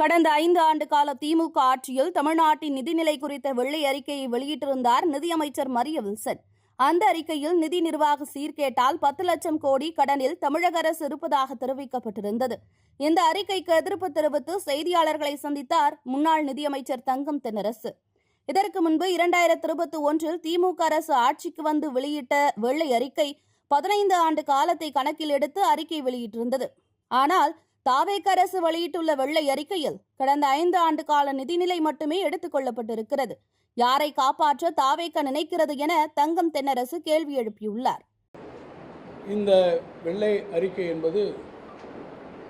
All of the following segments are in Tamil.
கடந்த 5 ஆண்டு கால திமுக ஆட்சியில் தமிழ்நாட்டின் நிதிநிலை குறித்த வெள்ளை அறிக்கையை வெளியிட்டிருந்தார் நிதியமைச்சர் மரிய வில்சன். அந்த அறிக்கையில் நிதி நிர்வாக சீர்கேட்டால் 10 லட்சம் கோடி கடனில் தமிழக அரசு இருப்பதாக தெரிவிக்கப்பட்டிருந்தது. இந்த அறிக்கைக்கு எதிர்ப்பு தெரிவித்து செய்தியாளர்களை சந்தித்தார் முன்னாள் நிதியமைச்சர் தங்கம் தென்னரசு. இதற்கு முன்பு 2021 திமுக அரசு ஆட்சிக்கு வந்து வெளியிட்ட வெள்ளை அறிக்கை 15 ஆண்டு காலத்தை கணக்கில் எடுத்து அறிக்கை வெளியிட்டிருந்தது. ஆனால் தாவேக அரசு வெளியிட்டுள்ள வெள்ளை அறிக்கையில் கடந்த 5 ஆண்டு கால நிதிநிலை மட்டுமே எடுத்துக் கொள்ளப்பட்டிருக்கிறது. யாரை காப்பாற்ற தாவேக நினைக்கிறது என தங்கம் தென்னரசு கேள்வி எழுப்பியுள்ளார். இந்த வெள்ளை அறிக்கை என்பது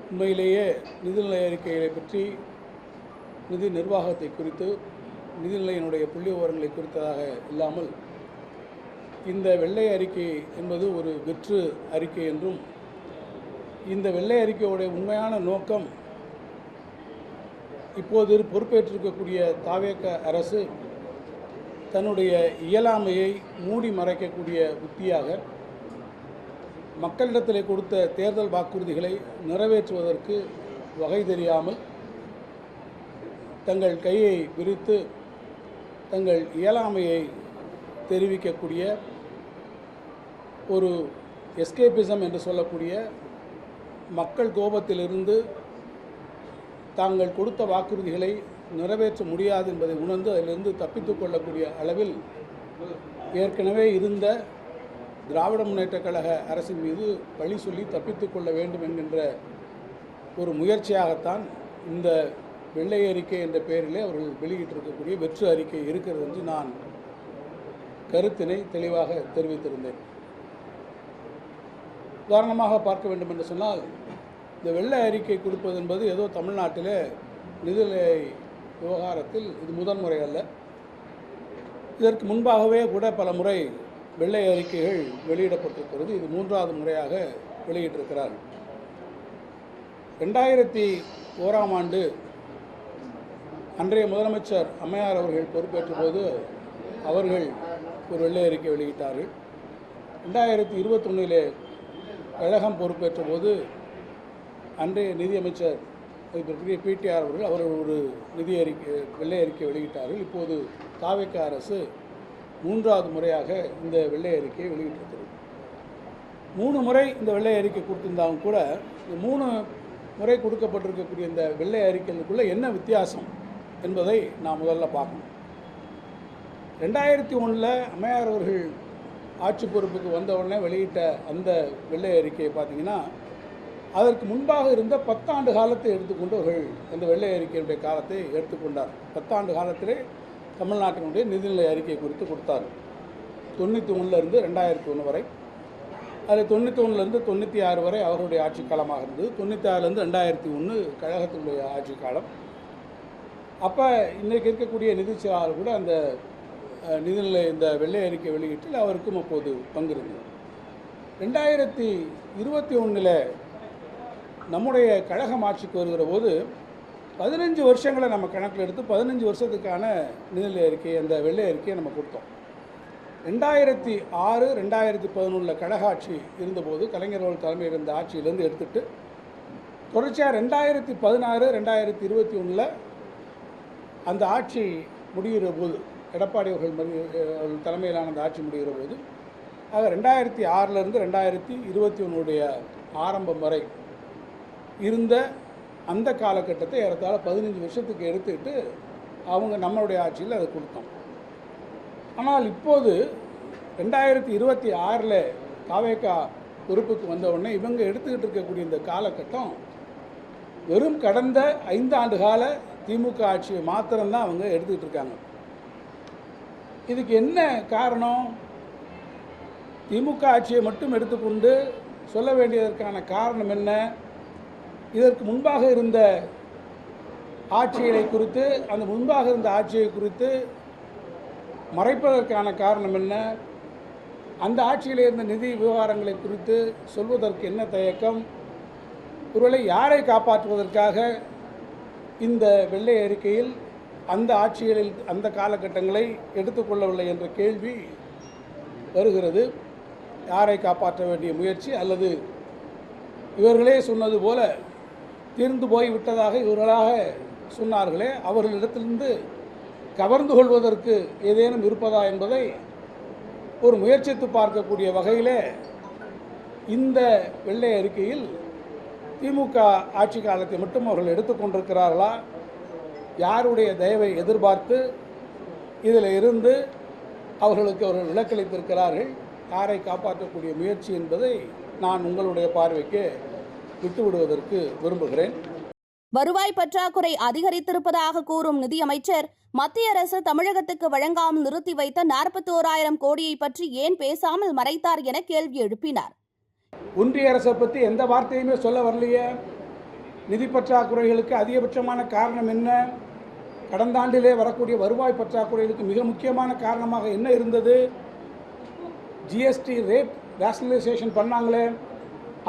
உண்மையிலேயே நிதிநிலை அறிக்கைகளை பற்றி, நிதி நிர்வாகத்தை குறித்து, நிதிநிலையினுடைய புள்ளி விவரங்களை குறித்ததாக இல்லாமல் இந்த வெள்ளை அறிக்கை என்பது ஒரு வெற்று அறிக்கை என்றும், இந்த வெள்ளை அறிக்கையுடைய உண்மையான நோக்கம் இப்போது பொறுப்பேற்றிருக்கக்கூடிய தாவேக அரசு தன்னுடைய இயலாமையை மூடி மறைக்கக்கூடிய உத்தியாக மக்களிடத்திலே கொடுத்த தேர்தல் வாக்குறுதிகளை நிறைவேற்றுவதற்கு வகை தெரியாமல் தங்கள் கையை விரித்து தங்கள் இயலாமையை தெரிவிக்கக்கூடிய ஒரு எஸ்கேபிசம் என்று சொல்லக்கூடிய மக்கள் கோபத்திலிருந்து தாங்கள் கொடுத்த வாக்குறுதிகளை நிறைவேற்ற முடியாது என்பதை உணர்ந்து அதிலிருந்து தப்பித்துக் கொள்ளக்கூடிய அளவில் ஏற்கனவே இருந்த திராவிட முன்னேற்றக் கழக அரசின் மீது பழி சொல்லி தப்பித்துக் கொள்ள வேண்டும் என்கின்ற ஒரு முயற்சியாகத்தான் இந்த வெள்ளை அறிக்கை என்ற பெயரிலே அவர்கள் வெளியிட்டிருக்கக்கூடிய வெற்று அறிக்கை இருக்கிறது என்று நான் கருத்தினை தெளிவாக தெரிவித்திருந்தேன். உதாரணமாக பார்க்க வேண்டும் என்று சொன்னால், இந்த வெள்ளை அறிக்கை கொடுப்பது என்பது ஏதோ தமிழ்நாட்டிலே நிதிநிலை விவகாரத்தில் இது முதன்முறை அல்ல. இதற்கு முன்பாகவே கூட பல முறை வெள்ளை அறிக்கைகள் வெளியிடப்பட்டிருக்கிறது. இது 3வது முறையாக வெளியிட்டிருக்கிறார்கள். 2001ஆம் ஆண்டு அன்றைய முதலமைச்சர் அம்மையார் அவர்கள் பொறுப்பேற்ற போது அவர்கள் ஒரு வெள்ளை அறிக்கை வெளியிட்டார்கள். 2021 கழகம் பொறுப்பேற்ற போது அன்றைய நிதியமைச்சர் பிடிஆர் அவர்கள் ஒரு நிதி அறிக்கை வெள்ளை அறிக்கை வெளியிட்டார்கள். இப்போது தாவேக அரசு 3வது முறையாக இந்த வெள்ளை அறிக்கையை வெளியிட்டிருக்கிறது. 3 முறை இந்த வெள்ளை அறிக்கை கொடுத்திருந்தாலும் கூட இந்த 3 முறை கொடுக்கப்பட்டிருக்கக்கூடிய இந்த வெள்ளை அறிக்கைகளுக்குள்ள என்ன வித்தியாசம் என்பதை நாம் முதல்ல பார்க்கணும். 2001 அம்மையார் அவர்கள் ஆட்சி பொறுப்புக்கு வந்தவுடனே வெளியிட்ட அந்த வெள்ளை அறிக்கையை பார்த்தீங்கன்னா, அதற்கு முன்பாக இருந்த 10 ஆண்டு காலத்தை எடுத்துக்கொண்டு அவர்கள் அந்த வெள்ளை அறிக்கையினுடைய காலத்தை எடுத்துக்கொண்டார். 10 ஆண்டு காலத்திலே தமிழ்நாட்டினுடைய நிதிநிலை அறிக்கை குறித்து கொடுத்தார். 91 2001 வரை, அதில் 91 96 வரை அவருடைய ஆட்சி காலமாக இருந்தது. 96 2001 கழகத்தினுடைய ஆட்சி காலம். அப்போ இன்றைக்கு இருக்கக்கூடிய நிதிச்செயலாளர் கூட அந்த நிதிநிலை இந்த வெள்ளை அறிக்கை வெளியீட்டில் அவருக்கும் அப்போது பங்கு இருந்தது. 2021 நம்முடைய கழகம் ஆட்சிக்கு வருகிற போது 15 வருஷங்களை நம்ம கணக்கில் எடுத்து 15 வருஷத்துக்கான நிதிநிலை அறிக்கை அந்த வெள்ளை அறிக்கையை நம்ம கொடுத்தோம். 2006 2011 கழக ஆட்சி இருந்தபோது கலைஞர்கள் தலைமையில் இருந்த ஆட்சியிலேருந்து எடுத்துட்டு தொடர்ச்சியாக 2016 2021 அந்த ஆட்சி முடிகிற போது, எடப்பாடி அவர்கள் தலைமையிலான அந்த ஆட்சி முடிகிற போது, ஆக 2006 2021 ஆரம்பம் வரை இருந்த அந்த காலகட்டத்தை ஏறத்தாழ 15 வருஷத்துக்கு எடுத்துக்கிட்டு அவங்க நம்மளுடைய ஆட்சியில் அதை கொடுத்தோம். ஆனால் இப்போது 2026 தாவேக பொறுப்புக்கு வந்த உடனே இவங்க எடுத்துக்கிட்டு இருக்கக்கூடிய இந்த காலகட்டம் வெறும் கடந்த 5 ஆண்டு கால திமுக ஆட்சியை மாத்திரம்தான் அவங்க எடுத்துக்கிட்டு இருக்காங்க. இதுக்கு என்ன காரணம்? திமுக ஆட்சியை மட்டும் எடுத்துக்கொண்டு சொல்ல வேண்டியதற்கான காரணம் என்ன? இதற்கு முன்பாக இருந்த ஆட்சிகளை குறித்து, அந்த முன்பாக இருந்த ஆட்சியை குறித்து மறைப்பதற்கான காரணம் என்ன? அந்த ஆட்சியில் இருந்த நிதி விவகாரங்களை குறித்து சொல்வதற்கு என்ன தயக்கம்? ஒருவேளை யாரை காப்பாற்றுவதற்காக இந்த வெள்ளை அறிக்கையில் அந்த ஆட்சிகளில் அந்த காலகட்டங்களை எடுத்துக்கொள்ளவில்லை என்ற கேள்வி வருகிறது. யாரை காப்பாற்ற வேண்டிய முயற்சி, அல்லது இவர்களே சொன்னது போல தீர்ந்து போய் விட்டதாக இவர்களாக சொன்னார்களே அவர்களிடத்திலிருந்து கவர்ந்து கொள்வதற்கு ஏதேனும் இருப்பதா என்பதை ஒரு முயற்சித்து பார்க்கக்கூடிய வகையிலே இந்த வெள்ளை அறிக்கையில் திமுக ஆட்சி காலத்தை மட்டும் அவர்கள் எடுத்துக்கொண்டிருக்கிறார்களா, யாருடைய தயவை எதிர்பார்த்து இதில் இருந்து அவர்களுக்கு விலக்களித்திருக்கிறார்கள், யாரை காப்பாற்றக்கூடிய முயற்சி என்பதை நான் உங்களுடைய பார்வைக்கு விட்டுவிடுவதற்கு விரும்புகிறேன். வருவாய் பற்றாக்குறை அதிகரித்திருப்பதாக கூறும் நிதியமைச்சர் மத்திய அரசு தமிழகத்துக்கு வழங்காமல் நிறுத்தி வைத்த 41,000 கோடியை பற்றி ஏன் பேசாமல் மறைத்தார் என கேள்வி எழுப்பினார். ஒன்றிய அரசை பற்றி எந்த வார்த்தையுமே சொல்ல வரலையே. நிதி பற்றாக்குறைகளுக்கு அதிகபட்சமான காரணம் என்ன? கடந்த ஆண்டிலே வரக்கூடிய வருவாய் பற்றாக்குறைகளுக்கு மிக முக்கியமான காரணமாக என்ன இருந்தது? ஜிஎஸ்டி ரேட் ரேஷனலைசேஷன் பண்ணாங்களே,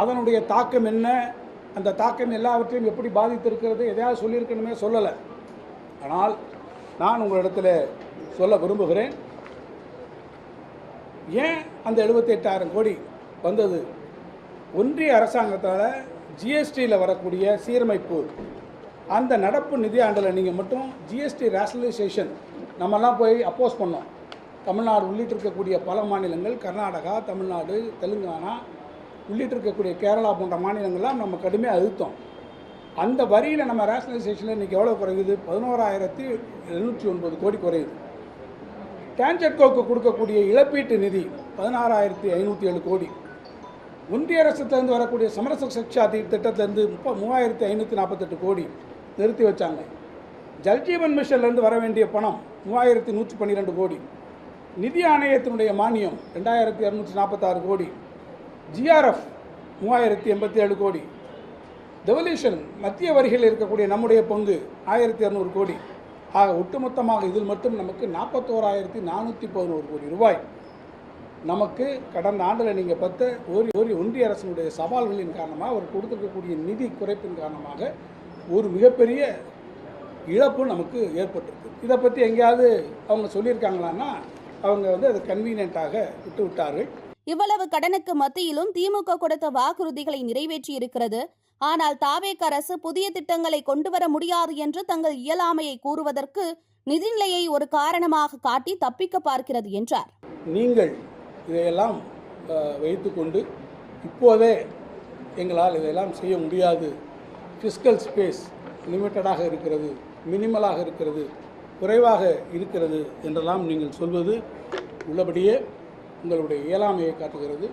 அதனுடைய தாக்கம் என்ன? அந்த தாக்கம் எல்லாவற்றையும் எப்படி பாதித்திருக்கிறது? எதையாவது சொல்லியிருக்கணுமே, சொல்லலை. ஆனால் நான் உங்களிடத்தில் சொல்ல விரும்புகிறேன், ஏன் அந்த 78,000 கோடி வந்தது? ஒன்றிய அரசாங்கத்தால் ஜிஎஸ்டியில் வரக்கூடிய சீரமைப்பு, அந்த நடப்பு நிதியாண்டில் நீங்கள் மட்டும் ஜிஎஸ்டி ரேஷனலைசேஷன் நம்மெல்லாம் போய் அப்போஸ் பண்ணோம். தமிழ்நாடு உள்ளிட்டு இருக்கக்கூடிய பல மாநிலங்கள், கர்நாடகா, தமிழ்நாடு, தெலுங்கானா உள்ளிட்டு இருக்கக்கூடிய கேரளா போன்ற மாநிலங்கள்லாம் நம்ம கடுமையாக அழுத்தோம். அந்த வரியில் நம்ம ரேஷனலைசேஷனில் இன்றைக்கி எவ்வளோ குறையுது? 11,709 கோடி குறையுது. டான்ஜெட்கோக்கு கொடுக்கக்கூடிய இழப்பீட்டு நிதி 16,507 கோடி. ஒன்றிய அரசுலேருந்து வரக்கூடிய சமரச சிக்ஷா திட்டத்திலேருந்து 3,548 கோடி நிறுத்தி வச்சாங்க. ஜல்ஜீவன் மிஷன்லேருந்து வர வேண்டிய பணம் 3,112 கோடி. நிதி ஆணையத்தினுடைய மானியம் 2,246 கோடி. ஜிஆர்எஃப் 3,087 கோடி. டெவல்யூஷன் மத்திய வரிகளில் இருக்கக்கூடிய நம்முடைய பங்கு 1,200 கோடி. ஆக ஒட்டுமொத்தமாக இதில் மட்டும் நமக்கு 41,411 கோடி ரூபாய் நமக்கு கடந்த ஆண்டில் நீங்கள் பார்த்த ஒன்றிய அரசினுடைய சவால்களின் காரணமாக அவர் கொடுத்திருக்கக்கூடிய நிதி குறைப்பின் காரணமாக ஒரு மிகப்பெரிய இழப்பு நமக்கு ஏற்பட்டிருக்கு. இதை பற்றி எங்கேயாவது அவங்க சொல்லியிருக்காங்களான்னா அவங்க அதை கன்வீனியன்ட்டாக விட்டு விட்டார்கள். இவ்வளவு கடனுக்கு மத்தியிலும் திமுக கொடுத்த வாக்குறுதிகளை நிறைவேற்றி இருக்கிறது. ஆனால் தாவேக அரசு புதிய திட்டங்களை கொண்டு வர முடியாது என்று தங்கள் இயலாமையை கூறுவதற்கு நிதிநிலையை ஒரு காரணமாக காட்டி தப்பிக்க பார்க்கிறது என்றார். நீங்கள் இதையெல்லாம் வைத்துக்கொண்டு இப்போதே எங்களால் இதையெல்லாம் செய்ய முடியாது, ஃபிஸ்கல் ஸ்பேஸ் லிமிட்டடாக இருக்கிறது, மினிமலாக இருக்கிறது, குறைவாக இருக்கிறது என்றெல்லாம் நீங்கள் சொல்வது உள்ளபடியே உங்களுடைய இயலாமையை காட்டுகிறது.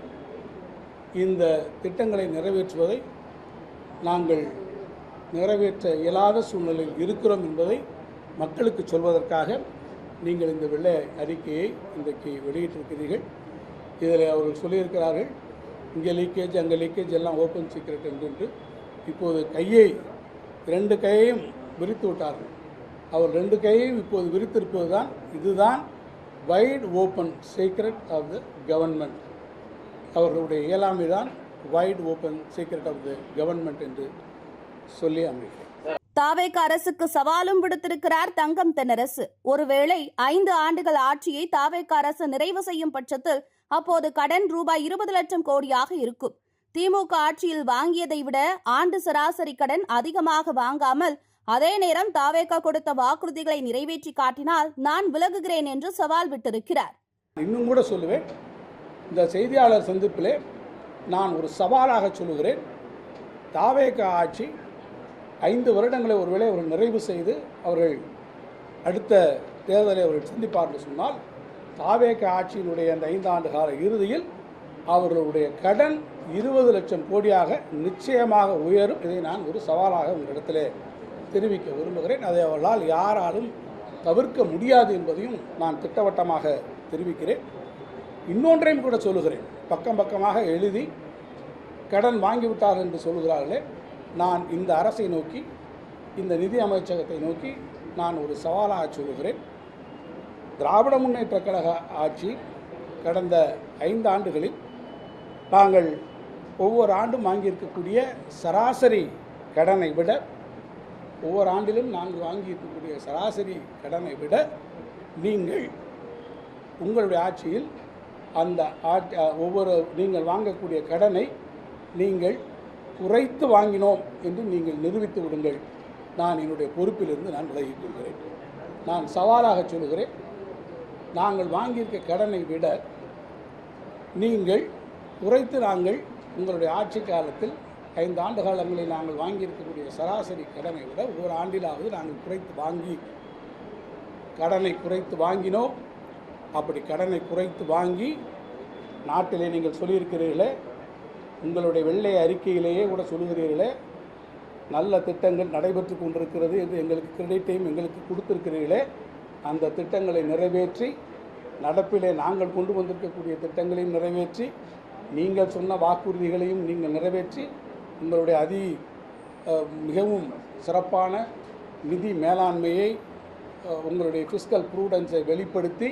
இந்த திட்டங்களை நிறைவேற்றுவதை நாங்கள் நிறைவேற்ற இயலாத சூழ்நிலையில் இருக்கிறோம் என்பதை மக்களுக்கு சொல்வதற்காக நீங்கள் இந்த வெள்ளை அறிக்கையை இன்றைக்கு வெளியிட்டிருக்கிறீர்கள். இதில் அவர்கள் சொல்லியிருக்கிறார்கள், இங்கே லீக்கேஜ் அங்கே லீக்கேஜ் எல்லாம் ஓப்பன் சீக்ரெட் என்று. இப்போது ரெண்டு கையையும் விரித்து விட்டார்கள். அவர் 2 கையையும் இப்போது விரித்திருப்பது தான், இதுதான் wide open secret of the government. அவர்களுடைய இயலாமை தான் wide open secret of the government என்று சொல்லி அமைக்கிறேன். தாவேக அரசுக்கு சவாலும் விடுத்திருக்கிறார் தங்கம் தென்னரசு. ஒருவேளை 5 ஆண்டுகள் ஆட்சியை தாவேக அரசு நிறைவு செய்யும் பட்சத்தில் அப்போது கடன் ரூபாய் 20 லட்சம் கோடியாக இருக்கும். திமுக ஆட்சியில் வாங்கியதை விட ஆண்டு சராசரி கடன் அதிகமாக வாங்காமல் அதே நேரம் தாவேக கொடுத்த வாக்குறுதிகளை நிறைவேற்றி காட்டினால் நான் விலகுகிறேன் என்று சவால் விட்டிருக்கிறார். இன்னும் கூட சொல்லுவேன், இந்த செய்தியாளர் சந்திப்பிலே நான் ஒரு சவாலாக சொல்லுகிறேன். தாவேக ஆட்சி 5 வருடங்களை ஒருவேளை அவர்கள் நிறைவு செய்து அவர்கள் அடுத்த தேர்தலை அவர்கள் சந்திப்பார்கள் சொன்னால், தாவேக ஆட்சியினுடைய அந்த 5 ஆண்டு கால இறுதியில் அவர்களுடைய கடன் 20 லட்சம் கோடியாக நிச்சயமாக உயரும். இதை நான் ஒரு சவாலாக உங்களிடத்தில் தெரிவிக்க விரும்புகிறேன். அதை அவர்களால் யாராலும் தவிர்க்க முடியாது என்பதையும் நான் திட்டவட்டமாக தெரிவிக்கிறேன். இன்னொன்றையும் கூட சொல்லுகிறேன், பக்கமாக எழுதி கடன் வாங்கிவிட்டார்கள் என்று சொல்லுகிறார்களே, நான் இந்த அரசை நோக்கி, இந்த நிதி அமைச்சகத்தை நோக்கி நான் ஒரு சவாலாக சொல்லுகிறேன். திராவிட முன்னேற்ற கழக ஆட்சி கடந்த 5 ஆண்டுகளில் நாங்கள் ஒவ்வொரு ஆண்டும் வாங்கியிருக்கக்கூடிய சராசரி கடனை விட, ஒவ்வொரு ஆண்டிலும் நாங்கள் வாங்கியிருக்கக்கூடிய சராசரி கடனை விட நீங்கள் உங்களுடைய ஆட்சியில் அந்த நீங்கள் வாங்கக்கூடிய கடனை நீங்கள் குறைத்து வாங்கினோம் என்று நீங்கள் நிரூபித்து விடுங்கள். நான் என்னுடைய பொறுப்பிலிருந்து நான் விலகிக் கொள்கிறேன். நான் சவாலாக சொல்கிறேன், நாங்கள் வாங்கியிருக்க கடனை விட நீங்கள் குறைத்து நாங்கள் உங்களுடைய ஆட்சி காலத்தில் 5 ஆண்டு காலங்களில் நாங்கள் வாங்கியிருக்கக்கூடிய சராசரி கடனை விட ஒவ்வொரு ஆண்டிலாவது நாங்கள் கடனை குறைத்து வாங்கினோம். அப்படி கடனை குறைத்து வாங்கி நாட்டிலே நீங்கள் சொல்லியிருக்கிறீர்களே, உங்களுடைய வெள்ளை அறிக்கையிலேயே கூட சொல்லுகிறீர்களே, நல்ல திட்டங்கள் நடைபெற்று கொண்டிருக்கிறது என்று எங்களுக்கு கிரெடிட்டையும் எங்களுக்கு கொடுத்திருக்கிறீர்களே, அந்த திட்டங்களை நிறைவேற்றி நடப்பிலே நாங்கள் கொண்டு வந்திருக்கக்கூடிய திட்டங்களையும் நிறைவேற்றி நீங்கள் சொன்ன வாக்குறுதிகளையும் நீங்கள் நிறைவேற்றி உங்களுடைய மிகவும் சிறப்பான நிதி மேலாண்மையை, உங்களுடைய ஃபிஸ்கல் ப்ரூடன்ஸை வெளிப்படுத்தி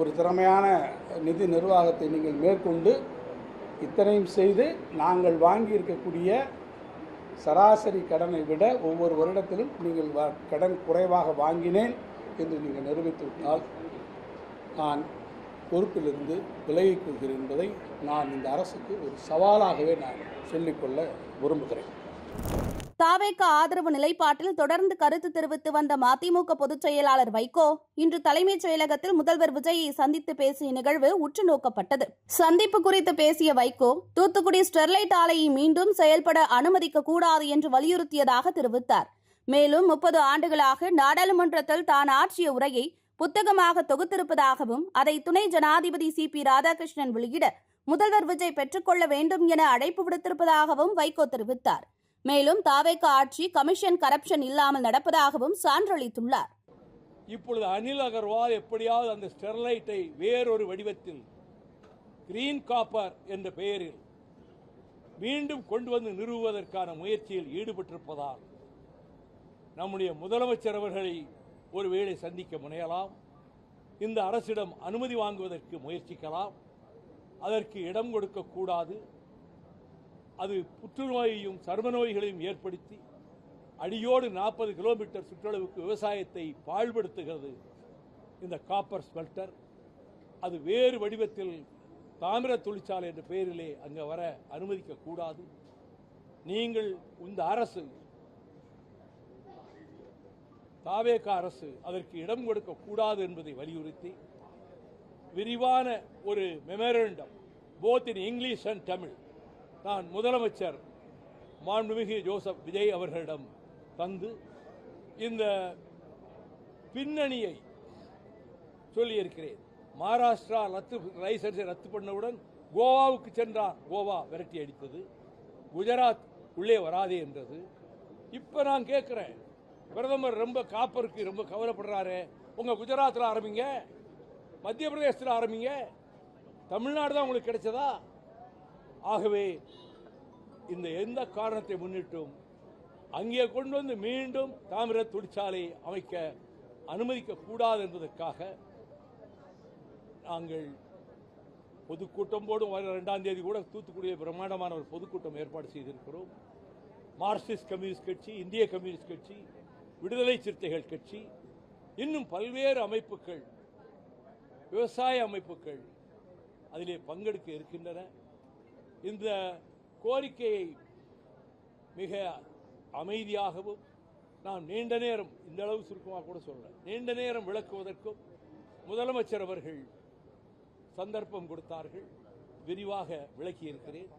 ஒரு திறமையான நிதி நிர்வாகத்தை நீங்கள் மேற்கொண்டு இத்தனையும் செய்து நாங்கள் வாங்கியிருக்கக்கூடிய சராசரி கடனை விட ஒவ்வொரு வருடத்திலும் நீங்கள் கடன் குறைவாக வாங்கினேன் என்று நீங்கள் நிரூபித்துவிட்டால் நான் பொறுப்பிலிருந்து விலகிக் கொள்கிறேன் என்பதை நான் இந்த அரசுக்கு ஒரு சவாலாகவே நான் சொல்லிக்கொள்ள விரும்புகிறேன். தாவேக ஆதரவு நிலைப்பாட்டில் தொடர்ந்து கருத்து தெரிவித்து வந்த மதிமுக பொதுச் செயலாளர் வைகோ இன்று தலைமைச் செயலகத்தில் முதல்வர் விஜயை சந்தித்து பேசிய நிகழ்வு உற்று நோக்கப்பட்டது. சந்திப்பு குறித்து பேசிய வைகோ, தூத்துக்குடி ஸ்டெர்லைட் ஆலையை மீண்டும் செயல்பட அனுமதிக்க கூடாது என்று வலியுறுத்தியதாக தெரிவித்தார். மேலும் 30 ஆண்டுகளாக நாடாளுமன்றத்தில் தான் ஆற்றிய உரையை புத்தகமாக தொகுத்திருப்பதாகவும் அதை துணை ஜனாதிபதி CP ராதாகிருஷ்ணன் வெளியிட முதல்வர் விஜய் பெற்றுக்கொள்ள வேண்டும் என அழைப்பு விடுத்திருப்பதாகவும் வைகோ தெரிவித்தார். மேலும் தாவேக ஆட்சி கமிஷன் கரப்ஷன் இல்லாமல் நடப்பதாகவும் சான்றளித்துள்ளார். இப்பொழுது அனில் அகர்வால் எப்படியாவது அந்த ஸ்டெர்லைட்டை வேறொரு வடிவத்தில் கிரீன் காப்பர் என்ற பெயரில் மீண்டும் கொண்டு வந்து நிறுவுவதற்கான முயற்சியில் ஈடுபட்டிருப்பதால் நம்முடைய முதலமைச்சர் அவர்களை ஒருவேளை சந்திக்க முனையலாம். இந்த அரசிடம் அனுமதி வாங்குவதற்கு முயற்சிக்கலாம். அதற்கு இடம் கொடுக்கக்கூடாது. அது புற்றுநோயையும் சர்ம நோய்களையும் ஏற்படுத்தி அடியோடு 40 கிலோமீட்டர் சுற்றளவுக்கு விவசாயத்தை பாழ்படுத்துகிறது இந்த காப்பர் ஸ்மெல்டர். அது வேறு வடிவத்தில் தாமிர தொழிற்சாலை என்ற பெயரிலே அங்கே வர அனுமதிக்கக்கூடாது. நீங்கள் இந்த அரசு, தாவேக அரசு அதற்கு இடம் கொடுக்கக்கூடாது என்பதை வலியுறுத்தி விரிவான ஒரு memorandum both in English and Tamil நான் முதலமைச்சர் மாண்புமிகு ஜோசப் விஜய் அவர்களிடம் தந்து இந்த பின்னணியை சொல்லியிருக்கிறேன். மகாராஷ்டிரா லைசன்ஸை ரத்து பண்ணவுடன் கோவாவுக்கு சென்றார். கோவா விரட்டி அடித்தது. குஜராத் உள்ளே வராதே என்றது. இப்போ நான் கேட்குறேன், பிரதமர் ரொம்ப காப்பருக்கு ரொம்ப கவலைப்படுறாரு. உங்கள் குஜராத்தில் ஆரம்பிங்க, மத்திய பிரதேசத்தில் ஆரம்பிங்க, தமிழ்நாடு தான் உங்களுக்கு கிடைச்சதா? ஆகவே இந்த எந்த காரணத்தை முன்னிட்டும் அங்கே கொண்டு வந்து மீண்டும் தாமிர தொழிற்சாலை அமைக்க அனுமதிக்க கூடாது என்பதற்காக நாங்கள் பொதுக்கூட்டம் போடும். 2ஆம் தேதி கூட தூத்துக்குடியில் பிரம்மாண்டமான ஒரு பொதுக்கூட்டம் ஏற்பாடு செய்திருக்கிறோம். மார்க்சிஸ்ட் கம்யூனிஸ்ட் கட்சி, இந்திய கம்யூனிஸ்ட் கட்சி, விடுதலை சிறுத்தைகள் கட்சி, இன்னும் பல்வேறு அமைப்புகள், விவசாய அமைப்புகள் அதிலே பங்கெடுக்க இருக்கின்றன. இந்த கோரிக்கையை மிக அமைதியாகவும் நான் நீண்ட நேரம், இந்த அளவு சுருக்கமாக கூட சொல்றேன், நீண்ட நேரம் விளக்குவதற்கும் முதலமைச்சர் அவர்கள் சந்தர்ப்பம் கொடுத்தார்கள். விரிவாக விளக்கியிருக்கிறேன்.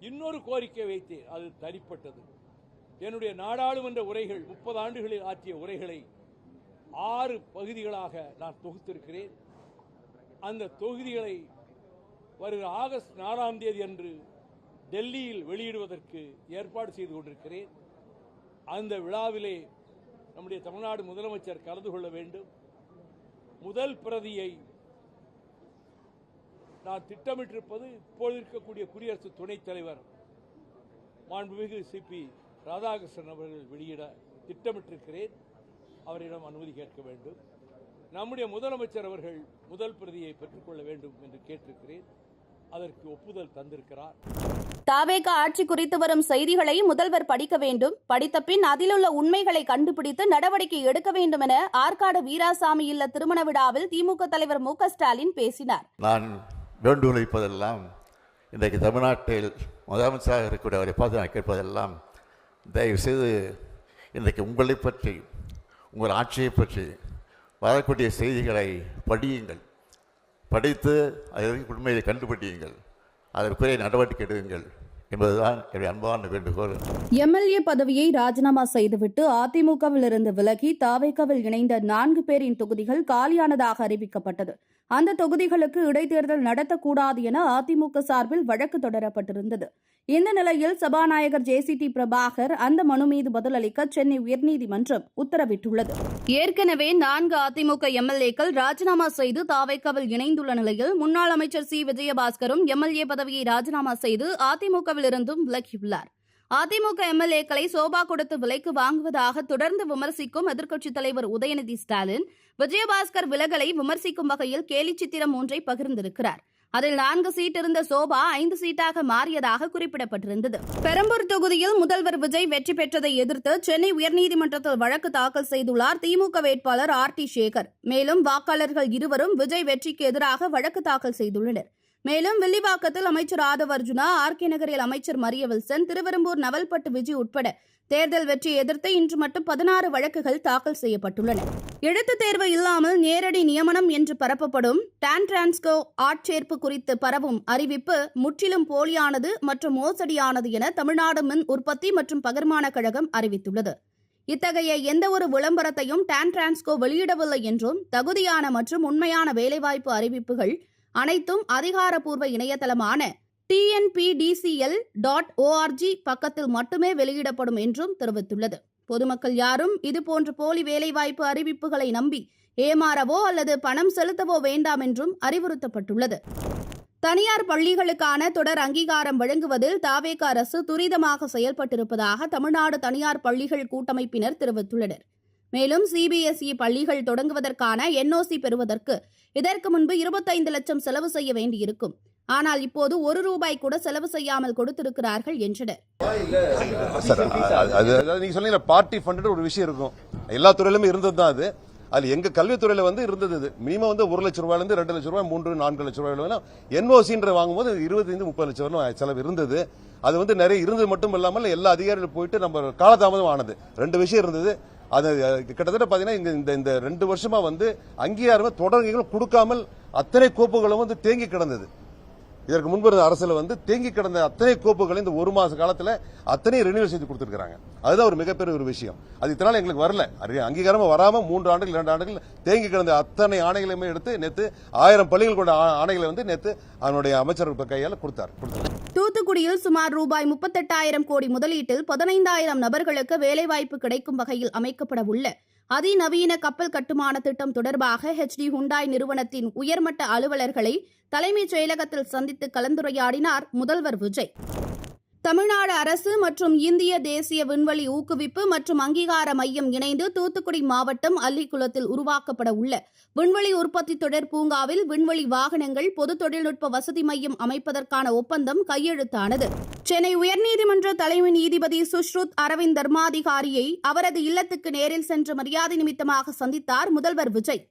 இன்னொரு கோரிக்கை வைத்தேன், அது தனிப்பட்டது. என்னுடைய நாடாளுமன்ற உரைகள், 30 ஆண்டுகளில் ஆற்றிய உரைகளை 6 பகுதிகளாக நான் தொகுத்திருக்கிறேன். அந்த தொகுதிகளை வருகிற ஆகஸ்ட் 4ஆம் தேதி அன்று டெல்லியில் வெளியிடுவதற்கு ஏற்பாடு செய்து கொண்டிருக்கிறேன். அந்த விழாவிலே நம்முடைய தமிழ்நாடு முதலமைச்சர் கலந்து கொள்ள வேண்டும். முதல் பிரதியை நான் திட்டமிட்டிருப்பது இப்போது இருக்கக்கூடிய குடியரசு துணைத் தலைவர் மாண்புமிகு CP ராதாகிருஷ்ணன் அவர்கள் வெளியிட திட்டமிட்டிருக்கிறேன். அவரிடம் அனுமதி கேட்க வேண்டும். நம்முடைய முதலமைச்சர் அவர்கள் முதல் பிரதியை பெற்றுக்கொள்ள வேண்டும் என்று கேட்டிருக்கிறேன். அதற்கு ஒப்புதல் தந்திருக்கிறார். தாவேக ஆட்சி குறித்து வரும் செய்திகளை முதல்வர் படிக்க வேண்டும். படித்த பின் அதிலுள்ள உண்மைகளை கண்டுபிடித்து நடவடிக்கை எடுக்க வேண்டும் என ஆற்காடு வீராசாமி இல்ல திருமண விழாவில் திமுக தலைவர் மு க ஸ்டாலின் பேசினார். நான் வேண்டுகோள் வைப்பதெல்லாம், இன்றைக்கு தமிழ்நாட்டில் முதலமைச்சராக இருக்கக்கூடியவரை பார்த்து நான் கேட்பதெல்லாம், தயவு செய்து இன்றைக்கு உங்களை பற்றி, உங்கள் ஆட்சியை பற்றி வரக்கூடிய செய்திகளை படியுங்கள். படித்து அதில் உண்மையை கண்டுபிடியுங்கள். அதற்குரிய நடவடிக்கை எடுங்கள் என்பதுதான் என்னுடைய அன்பான வேண்டுகோள். எம்எல்ஏ பதவியை ராஜினாமா செய்துவிட்டு அதிமுகவில் இருந்து விலகி தாவேகாவில் இணைந்த 4 பேரின் தொகுதிகள் காலியானதாக அறிவிக்கப்பட்டது. அந்த தொகுதிகளுக்கு இடைத்தேர்தல் நடத்தக்கூடாது என அதிமுக சார்பில் வழக்கு தொடரப்பட்டிருந்தது. இந்த நிலையில் சபாநாயகர் JCT பிரபாகர் அந்த மனு மீது பதிலளிக்க சென்னை உயர்நீதிமன்றம் உத்தரவிட்டுள்ளது. ஏற்கனவே 4 அதிமுக எம்எல்ஏக்கள் ராஜினாமா செய்து தாவேகாவில் இணைந்துள்ள நிலையில் முன்னாள் அமைச்சர் சி. விஜயபாஸ்கரும் எம்எல்ஏ பதவியை ராஜினாமா செய்து அதிமுகவில் இருந்தும் விலகியுள்ளார். அதிமுக எம்எல்ஏக்களை சோபா கொடுத்து விலைக்கு வாங்குவதாக தொடர்ந்து விமர்சிக்கும் எதிர்க்கட்சித் தலைவர் உதயநிதி ஸ்டாலின் விஜயபாஸ்கர் விலகலை விமர்சிக்கும் வகையில் கேலி சித்திரம் ஒன்றை பகிர்ந்திருக்கிறார். அதில் 4 சீட் இருந்த சோபா 5 சீட்டாக மாறியதாக குறிப்பிடப்பட்டிருந்தது. பெரம்பூர் தொகுதியில் முதல்வர் விஜய் வெற்றி பெற்றதை எதிர்த்து சென்னை உயர்நீதிமன்றத்தில் வழக்கு தாக்கல் செய்துள்ளார் திமுக வேட்பாளர் RT சேகர். மேலும் வாக்காளர்கள் இருவரும் விஜய் வெற்றிக்கு எதிராக வழக்கு தாக்கல் செய்துள்ளனர். மேலும் வில்லிவாக்கத்தில் அமைச்சர் ஆதவ் அர்ஜுனா, RK நகரில் அமைச்சர் மரிய வில்சன், திருவெரும்பூர் நவல்பட்டு விஜி உட்பட தேர்தல் வெற்றியை எதிர்த்து இன்று மட்டும் 16 வழக்குகள் தாக்கல் செய்யப்பட்டுள்ளன. எழுத்துத் தேர்வு இல்லாமல் நேரடி நியமனம் என்று பரப்பப்படும் டான் டிரான்ஸ்கோ ஆட்சேர்ப்பு குறித்து பரவும் அறிவிப்பு முற்றிலும் போலியானது மற்றும் மோசடியானது என தமிழ்நாடு மின் உற்பத்தி மற்றும் பகிர்மான கழகம் அறிவித்துள்ளது. இத்தகைய எந்தவொரு விளம்பரத்தையும் டான் டிரான்ஸ்கோ வெளியிடவில்லை என்றும், தகுதியான மற்றும் உண்மையான வேலைவாய்ப்பு அறிவிப்புகள் அனைத்தும் அதிகாரப்பூர்வ இணையதளமான tnpdcl.org பக்கத்தில் மட்டுமே வெளியிடப்படும் என்றும் தெரிவித்துள்ளது. பொதுமக்கள் யாரும் இதுபோன்ற போலி வேலைவாய்ப்பு அறிவிப்புகளை நம்பி ஏமாறவோ அல்லது பணம் செலுத்தவோ வேண்டாம் என்றும் அறிவுறுத்தப்பட்டுள்ளது. தனியார் பள்ளிகளுக்கான தொடர் அங்கீகாரம் வழங்குவதில் தாவேக அரசு துரிதமாக செயல்பட்டிருப்பதாக தமிழ்நாடு தனியார் பள்ளிகள் கூட்டமைப்பினர் தெரிவித்துள்ளனர். மேலும் CBSE பள்ளிகள் தொடங்குவதற்கான NOC பெறுவதற்கு இதற்கு முன்பு 25 லட்சம் செலவு செய்ய வேண்டியிருக்கும். ஆனால் இப்போது ₹1 கூட செலவு செய்யாமல் கொடுத்திருக்கிறார்கள் என்றனர். நீங்க சொன்னீங்க பார்ட்டி ஃபண்டட் ஒரு விஷயம் இருக்கும், எல்லா துறையிலுமே இருந்தது தான். அது எங்க கல்வித்துறையில இருந்தது. மினிமம் ₹1 லட்சம் ரூபாயிலிருந்து ₹2 லட்சம் ரூபாய் 3-4 லட்சம் ரூபாய் NOC வாங்கும்போது 25-30 லட்சம் ரூபாய் செலவு இருந்தது. அது நிறைய இருந்தது மட்டும் இல்லாமல் எல்லா அதிகாரிகளும் போயிட்டு நம்ம காலதாமதம் ஆனது. 2 விஷயம் இருந்தது. அது கிட்டத்தட்ட பாத்தீங்கன்னா இந்த 2 வருஷமா அங்கீகாரமே தொடர்ந்து கொடுக்காமல் அத்தனை கோப்புகளும் தேங்கி கிடந்தது. இதற்கு முன்பு இருந்த அரசுல தேங்கி கிடந்த அத்தனை கோப்புகளை இந்த 1 மாச காலத்துல அத்தனை ரெனியூவல் செய்து கொடுத்திருக்காங்க. அதுதான் ஒரு மிகப்பெரிய ஒரு விஷயம். அது இதனால எங்களுக்கு வரல, அங்கீகாரமா வராம 3 ஆண்டுகள் 2 ஆண்டுகள் தேங்கி கிடந்த அத்தனை ஆணைகளையுமே எடுத்து நேத்து 1000 பள்ளிகள் கொண்ட ஆணைகளை நேத்து அதனுடைய அமைச்சர் கையால கொடுத்தார். தூத்துக்குடியில் சுமார் ₹38,000 கோடி முதலீட்டில் 15,000 நபர்களுக்கு வேலைவாய்ப்பு கிடைக்கும் வகையில் அமைக்கப்பட உள்ள அதிநவீன கப்பல் கட்டுமான திட்டம் தொடர்பாக HD ஹுண்டாய் நிறுவனத்தின் உயர்மட்ட அலுவலர்களை தலைமைச் செயலகத்தில் சந்தித்து கலந்துரையாடினார் முதல்வர் விஜய். தமிழ்நாடு அரசு மற்றும் இந்திய தேசிய விண்வெளி ஊக்குவிப்பு மற்றும் அங்கீகார மையம் இணைந்து தூத்துக்குடி மாவட்டம் அல்லிக்குளத்தில் உருவாக்கப்பட உள்ள விண்வெளி உற்பத்தி தொடர் பூங்காவில் விண்வெளி வாகனங்கள் பொது தொழில்நுட்ப வசதி மையம் அமைப்பதற்கான ஒப்பந்தம் கையெழுத்தானது. சென்னை உயர்நீதிமன்ற தலைமை நீதிபதி சுஷ்ருத் அரவிந்த் தர்மாதிகாரியை அவரது இல்லத்துக்கு நேரில் சென்று மரியாதை நிமித்தமாக சந்தித்தார் முதல்வர் விஜய்.